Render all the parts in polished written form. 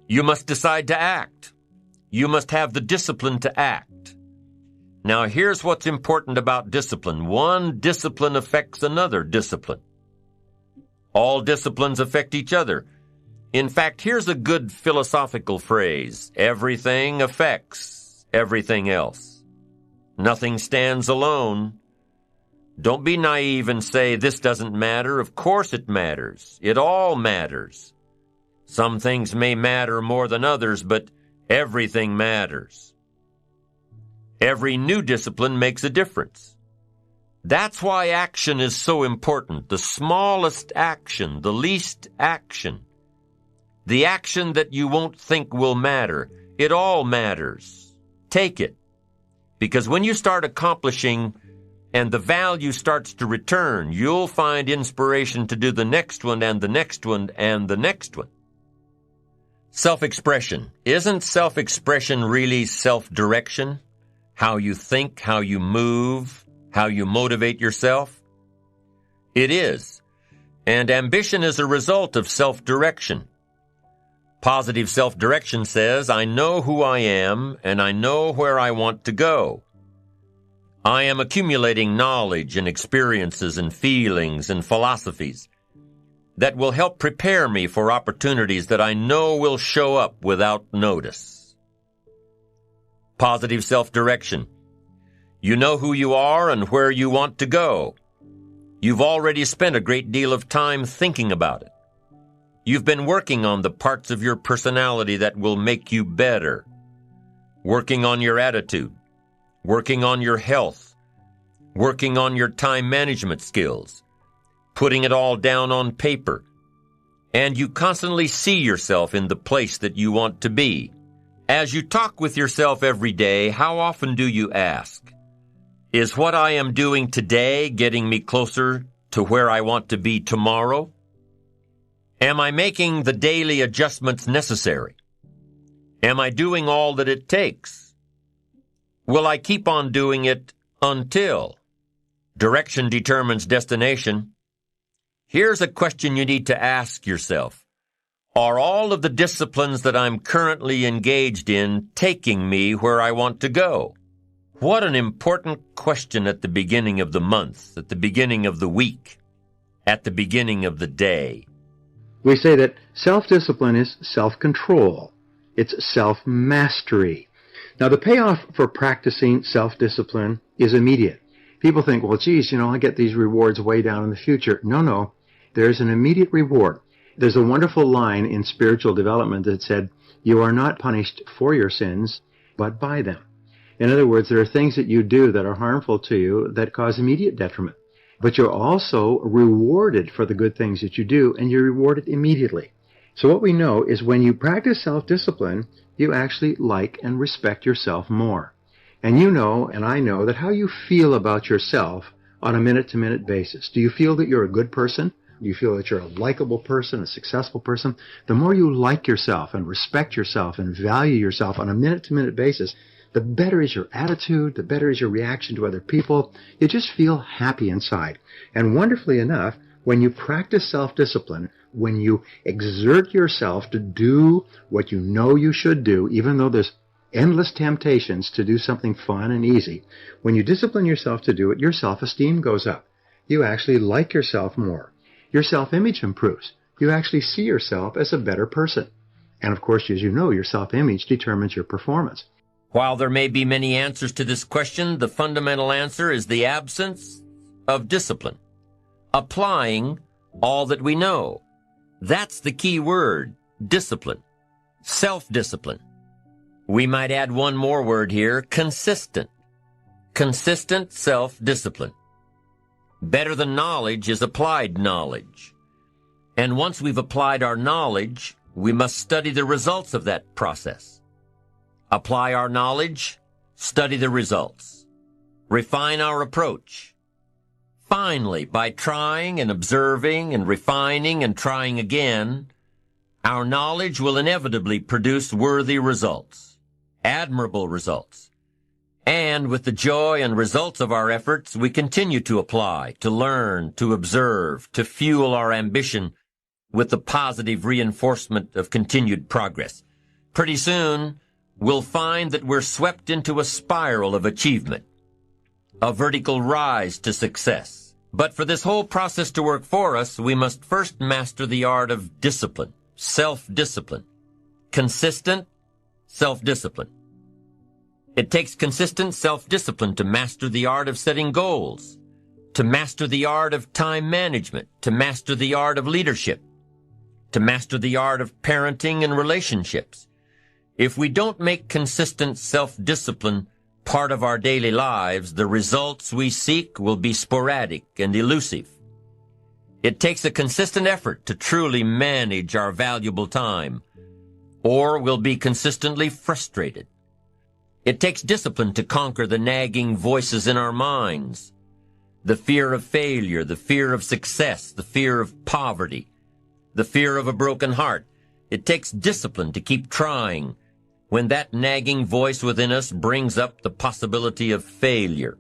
You must decide to act. You must have the discipline to act. Now, here's what's important about discipline. One discipline affects another discipline. All disciplines affect each other. In fact, here's a good philosophical phrase. Everything affects everything else. Nothing stands alone. Don't be naive and say, this doesn't matter. Of course it matters. It all matters. Some things may matter more than others, but everything matters. Every new discipline makes a difference. That's why action is so important. The smallest action, the least action, the action that you won't think will matter, it all matters. Take it. Because when you start accomplishing and the value starts to return, you'll find inspiration to do the next one and the next one and the next one. Self-expression. Isn't self-expression really self-direction? How you think, how you move, how you motivate yourself? It is. And ambition is a result of self-direction. Positive self-direction says, I know who I am and I know where I want to go. I am accumulating knowledge and experiences and feelings and philosophies that will help prepare me for opportunities that I know will show up without notice. Positive self-direction. You know who you are and where you want to go. You've already spent a great deal of time thinking about it. You've been working on the parts of your personality that will make you better. Working on your attitude. Working on your health. Working on your time management skills. Putting it all down on paper. And you constantly see yourself in the place that you want to be. As you talk with yourself every day, how often do you ask, is what I am doing today getting me closer to where I want to be tomorrow? Am I making the daily adjustments necessary? Am I doing all that it takes? Will I keep on doing it until? Direction determines destination. Here's a question you need to ask yourself. Are all of the disciplines that I'm currently engaged in taking me where I want to go? What an important question at the beginning of the month, at the beginning of the week, at the beginning of the day. We say that self-discipline is self-control. It's self-mastery. Now, the payoff for practicing self-discipline is immediate. People think, well, geez, I get these rewards way down in the future. No. There's an immediate reward. There's a wonderful line in spiritual development that said, you are not punished for your sins, but by them. In other words, there are things that you do that are harmful to you that cause immediate detriment. But you're also rewarded for the good things that you do, and you're rewarded immediately. So what we know is when you practice self-discipline, you actually like and respect yourself more. And you know, and I know, that how you feel about yourself on a minute-to-minute basis. Do you feel that you're a good person? Do you feel that you're a likable person, a successful person? The more you like yourself and respect yourself and value yourself on a minute-to-minute basis, the better is your attitude, the better is your reaction to other people. You just feel happy inside. And wonderfully enough, when you practice self-discipline, when you exert yourself to do what you know you should do, even though there's endless temptations to do something fun and easy, when you discipline yourself to do it, your self-esteem goes up. You actually like yourself more. Your self-image improves. You actually see yourself as a better person. And of course, as you know, your self-image determines your performance. While there may be many answers to this question, the fundamental answer is the absence of discipline. Applying all that we know. That's the key word, discipline. Self-discipline. We might add one more word here, consistent. Consistent self-discipline. Better than knowledge is applied knowledge. And once we've applied our knowledge, we must study the results of that process. Apply our knowledge, study the results. Refine our approach. Finally, by trying and observing and refining and trying again, our knowledge will inevitably produce worthy results, admirable results. And with the joy and results of our efforts, we continue to apply, to learn, to observe, to fuel our ambition with the positive reinforcement of continued progress. Pretty soon, we'll find that we're swept into a spiral of achievement, a vertical rise to success. But for this whole process to work for us, we must first master the art of discipline, self-discipline, consistent self-discipline. It takes consistent self-discipline to master the art of setting goals, to master the art of time management, to master the art of leadership, to master the art of parenting and relationships. If we don't make consistent self-discipline part of our daily lives, the results we seek will be sporadic and elusive. It takes a consistent effort to truly manage our valuable time, or we'll be consistently frustrated. It takes discipline to conquer the nagging voices in our minds, the fear of failure, the fear of success, the fear of poverty, the fear of a broken heart. It takes discipline to keep trying when that nagging voice within us brings up the possibility of failure.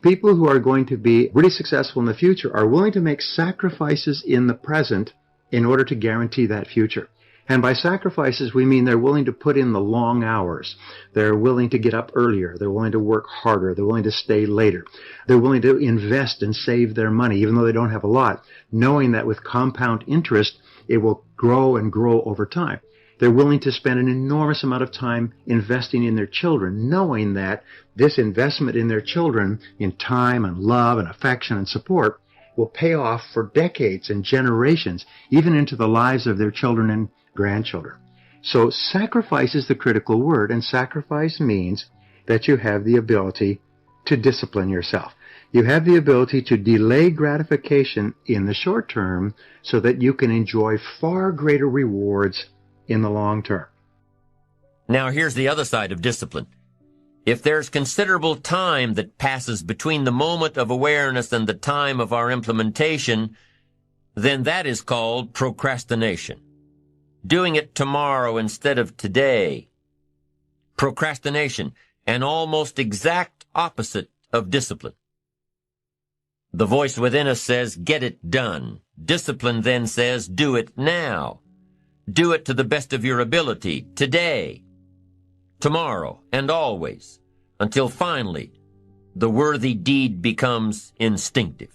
People who are going to be really successful in the future are willing to make sacrifices in the present in order to guarantee that future. And by sacrifices, we mean they're willing to put in the long hours. They're willing to get up earlier. They're willing to work harder. They're willing to stay later. They're willing to invest and save their money, even though they don't have a lot, knowing that with compound interest, it will grow and grow over time. They're willing to spend an enormous amount of time investing in their children, knowing that this investment in their children, in time and love and affection and support, will pay off for decades and generations, even into the lives of their children and grandchildren. So sacrifice is the critical word, and sacrifice means that you have the ability to discipline yourself. You have the ability to delay gratification in the short term so that you can enjoy far greater rewards in the long term. Now here's the other side of discipline. If there's considerable time that passes between the moment of awareness and the time of our implementation, then that is called procrastination. Doing it tomorrow instead of today. Procrastination, an almost exact opposite of discipline. The voice within us says, get it done. Discipline then says, do it now. Do it to the best of your ability, today, tomorrow, and always, until finally the worthy deed becomes instinctive.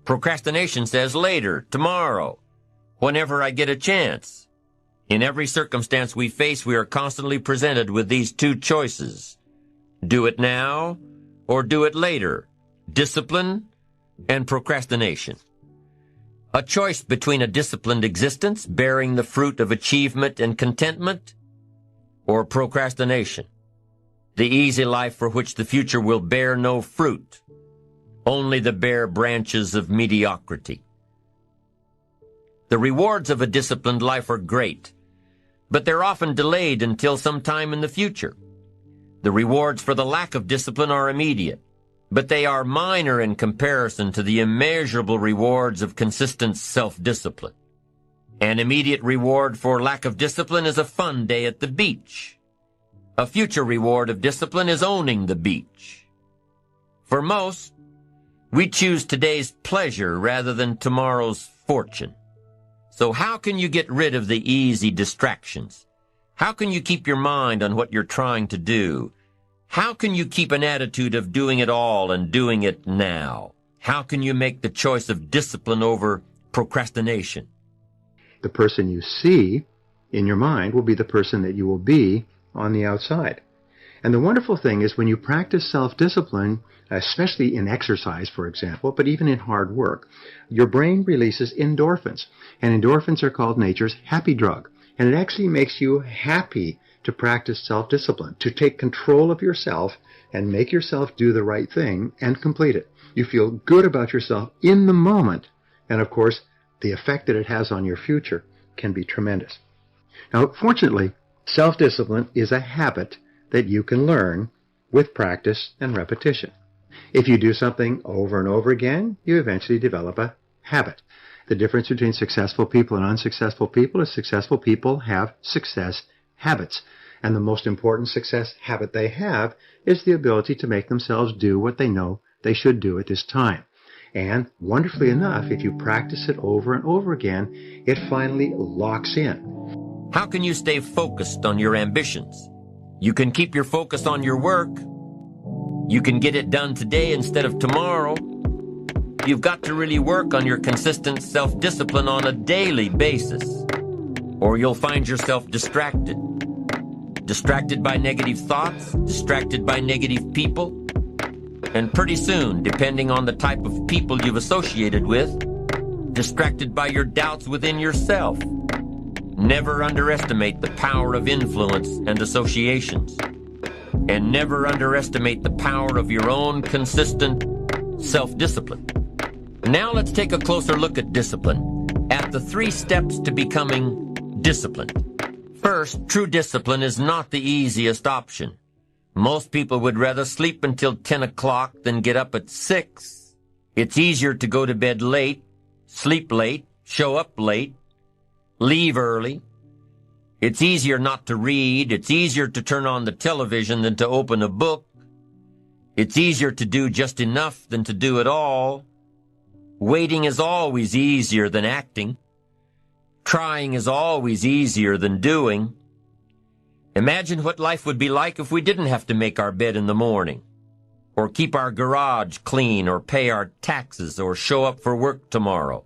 Procrastination says later, tomorrow, whenever I get a chance. In every circumstance we face, we are constantly presented with these two choices. Do it now or do it later. Discipline and procrastination. A choice between a disciplined existence, bearing the fruit of achievement and contentment, or procrastination, the easy life for which the future will bear no fruit, only the bare branches of mediocrity. The rewards of a disciplined life are great, but they're often delayed until some time in the future. The rewards for the lack of discipline are immediate, but they are minor in comparison to the immeasurable rewards of consistent self-discipline. An immediate reward for lack of discipline is a fun day at the beach. A future reward of discipline is owning the beach. For most, we choose today's pleasure rather than tomorrow's fortune. So how can you get rid of the easy distractions? How can you keep your mind on what you're trying to do? How can you keep an attitude of doing it all and doing it now? How can you make the choice of discipline over procrastination? The person you see in your mind will be the person that you will be on the outside. And the wonderful thing is when you practice self-discipline, especially in exercise, for example, but even in hard work, your brain releases endorphins. And endorphins are called nature's happy drug. And it actually makes you happy to practice self-discipline, to take control of yourself and make yourself do the right thing and complete it. You feel good about yourself in the moment. And of course, the effect that it has on your future can be tremendous. Now, fortunately, self-discipline is a habit that you can learn with practice and repetition. If you do something over and over again, you eventually develop a habit. The difference between successful people and unsuccessful people is successful people have success habits. And the most important success habit they have is the ability to make themselves do what they know they should do at this time. And wonderfully enough, if you practice it over and over again, it finally locks in. How can you stay focused on your ambitions? You can keep your focus on your work. You can get it done today instead of tomorrow. You've got to really work on your consistent self-discipline on a daily basis, or you'll find yourself distracted. Distracted by negative thoughts, distracted by negative people, and pretty soon, depending on the type of people you've associated with, distracted by your doubts within yourself. Never underestimate the power of influence and associations. And never underestimate the power of your own consistent self-discipline. Now let's take a closer look at discipline, at the 3 steps to becoming disciplined. First, true discipline is not the easiest option. Most people would rather sleep until 10 o'clock than get up at 6. It's easier to go to bed late, sleep late, show up late, leave early. It's easier not to read. It's easier to turn on the television than to open a book. It's easier to do just enough than to do it all. Waiting is always easier than acting. Trying is always easier than doing. Imagine what life would be like if we didn't have to make our bed in the morning, or keep our garage clean, or pay our taxes, or show up for work tomorrow.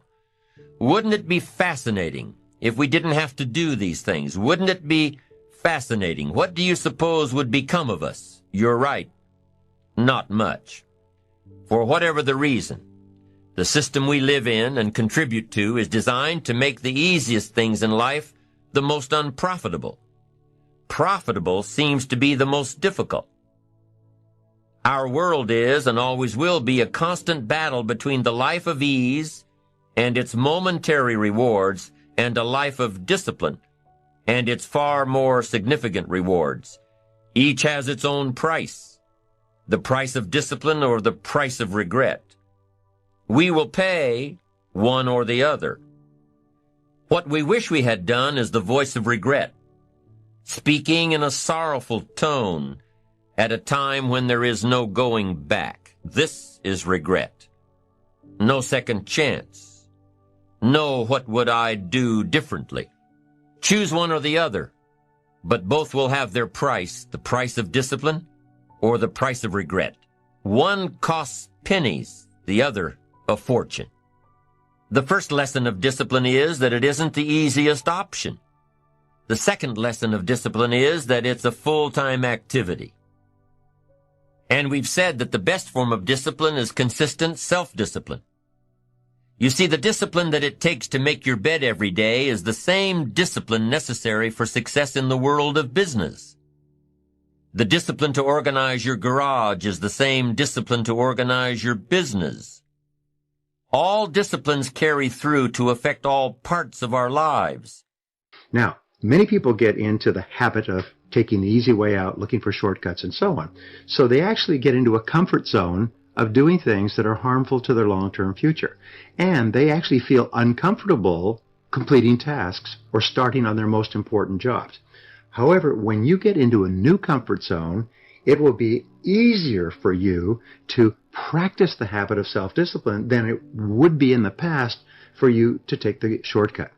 Wouldn't it be fascinating if we didn't have to do these things? Wouldn't it be fascinating? What do you suppose would become of us? You're right. Not much. For whatever the reason, the system we live in and contribute to is designed to make the easiest things in life the most unprofitable. Profitable seems to be the most difficult. Our world is and always will be a constant battle between the life of ease and its momentary rewards and a life of discipline and its far more significant rewards. Each has its own price, the price of discipline or the price of regret. We will pay one or the other. What we wish we had done is the voice of regret, speaking in a sorrowful tone at a time when there is no going back. This is regret. No second chance. No what would I do differently. Choose one or the other, but both will have their price, the price of discipline or the price of regret. One costs pennies, the other a fortune. The first lesson of discipline is that it isn't the easiest option. The second lesson of discipline is that it's a full-time activity. And we've said that the best form of discipline is consistent self-discipline. You see, the discipline that it takes to make your bed every day is the same discipline necessary for success in the world of business. The discipline to organize your garage is the same discipline to organize your business. All disciplines carry through to affect all parts of our lives. Now, many people get into the habit of taking the easy way out, looking for shortcuts, and so on. So they actually get into a comfort zone of doing things that are harmful to their long-term future. And they actually feel uncomfortable completing tasks or starting on their most important jobs. However, when you get into a new comfort zone, it will be easier for you to practice the habit of self-discipline than it would be in the past for you to take the shortcut.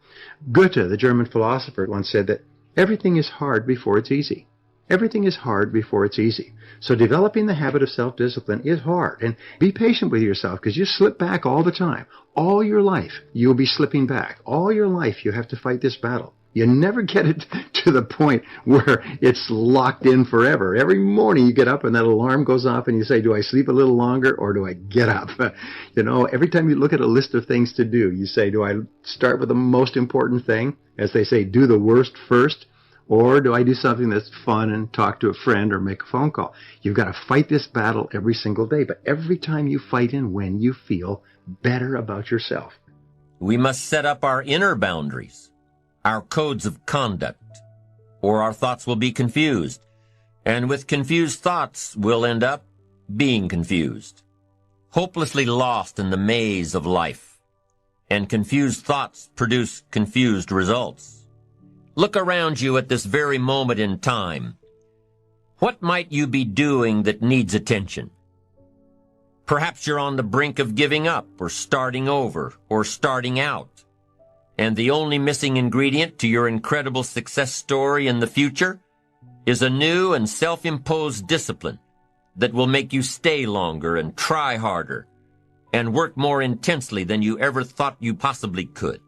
Goethe, the German philosopher, once said that everything is hard before it's easy. Everything is hard before it's easy. So developing the habit of self-discipline is hard. And be patient with yourself, because you slip back all the time. All your life, you'll be slipping back. All your life, you have to fight this battle. You never get it to the point where it's locked in forever. Every morning you get up and that alarm goes off and you say, do I sleep a little longer or do I get up? Every time you look at a list of things to do, you say, do I start with the most important thing? As they say, do the worst first. Or do I do something that's fun and talk to a friend or make a phone call? You've got to fight this battle every single day. But every time you fight and win, you feel better about yourself. We must set up our inner boundaries, our codes of conduct, or our thoughts will be confused. And with confused thoughts, we'll end up being confused, hopelessly lost in the maze of life. And confused thoughts produce confused results. Look around you at this very moment in time. What might you be doing that needs attention? Perhaps you're on the brink of giving up, or starting over, or starting out. And the only missing ingredient to your incredible success story in the future is a new and self-imposed discipline that will make you stay longer and try harder and work more intensely than you ever thought you possibly could.